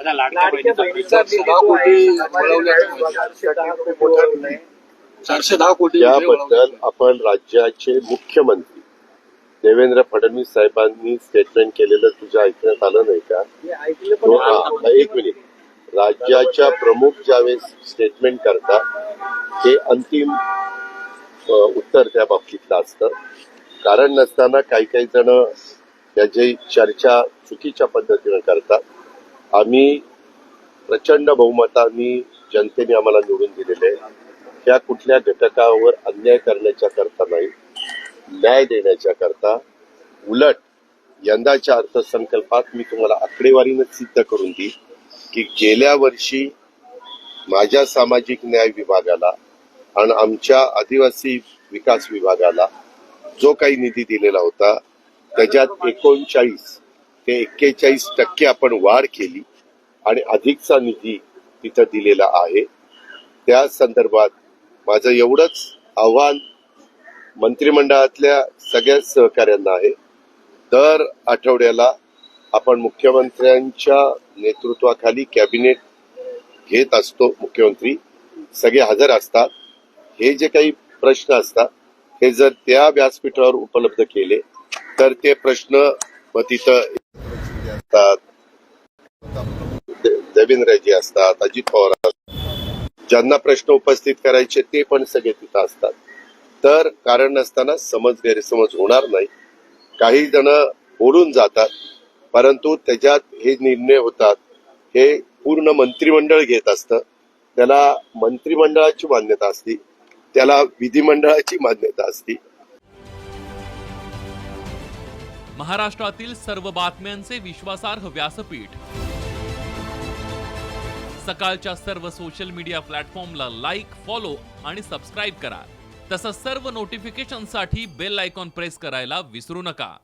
आता लाडक्या बहिणीचा 410 कोटी त्याबद्दल आपण राज्याचे मुख्यमंत्री देवेंद्र फडणवीस साहेबांनी स्टेटमेंट केलेलं तुझ्या ऐकण्यात आलं नाही का? एक मिनिट. राज्याच्या प्रमुख ज्यावेळेस स्टेटमेंट करतात ते अंतिम उत्तर त्या बाबतीतलं असतं. कारण नसताना काही जण त्याची चर्चा चुकीच्या पद्धतीनं करतात. आम्ही प्रचंड बहुमताने जनतेने आम्हाला निवडून दिलेले त्या कुठल्या घटकावर अन्याय करण्याच्या करता नाही, न्याय देण्याच्या करता. उलट यंदाच्या अर्थसंकल्पात मी तुम्हाला आकडेवारीनं सिद्ध करून देईन की गेल्या वर्षी माझ्या सामाजिक न्याय विभागाला आणि आमच्या आदिवासी विकास विभागाला जो काही निधी दिलेला होता त्याच्यात 39 ते 41% आपण वाढ केली आणि अधिकचा निधी तिथं दिलेला आहे. त्या संदर्भात माझं एवढंच आव्हान मंत्रिमंडळातल्या सगळ्या सहकाऱ्यांना आहे. दर आठवड्याला आपण मुख्यमंत्र्यांच्या नेतृत्वाखाली कॅबिनेट घेत असतो. मुख्यमंत्री सगळे हजर असतात. हे जे काही प्रश्न असतात हे जर त्या व्यासपीठावर उपलब्ध केले तर ते प्रश्न तिथं असतात. देवेंद्रजी असतात, अजित पवार असतात, ज्यांना प्रश्न उपस्थित करायचे ते पण सगळे तिथं असतात. तर कारण नसताना गैरसमज होणार नाही. काही जण बोलून जातात परंतु त्याच्यात हे निर्णय होतात हे पूर्ण मंत्रिमंडळ घेत असतं. त्याला मंत्रिमंडळाची मान्यता असते, त्याला विधिमंडळाची मान्यता असते. महाराष्ट्रातील सर्व बातम्यांचे विश्वासार्ह व्यासपीठ सकाळच्या सर्व सोशल मीडिया प्लॅटफॉर्मला लाईक, फॉलो आणि सबस्क्राईब करा. तसंच सर्व नोटिफिकेशनसाठी बेल आयकॉन प्रेस करायला विसरू नका.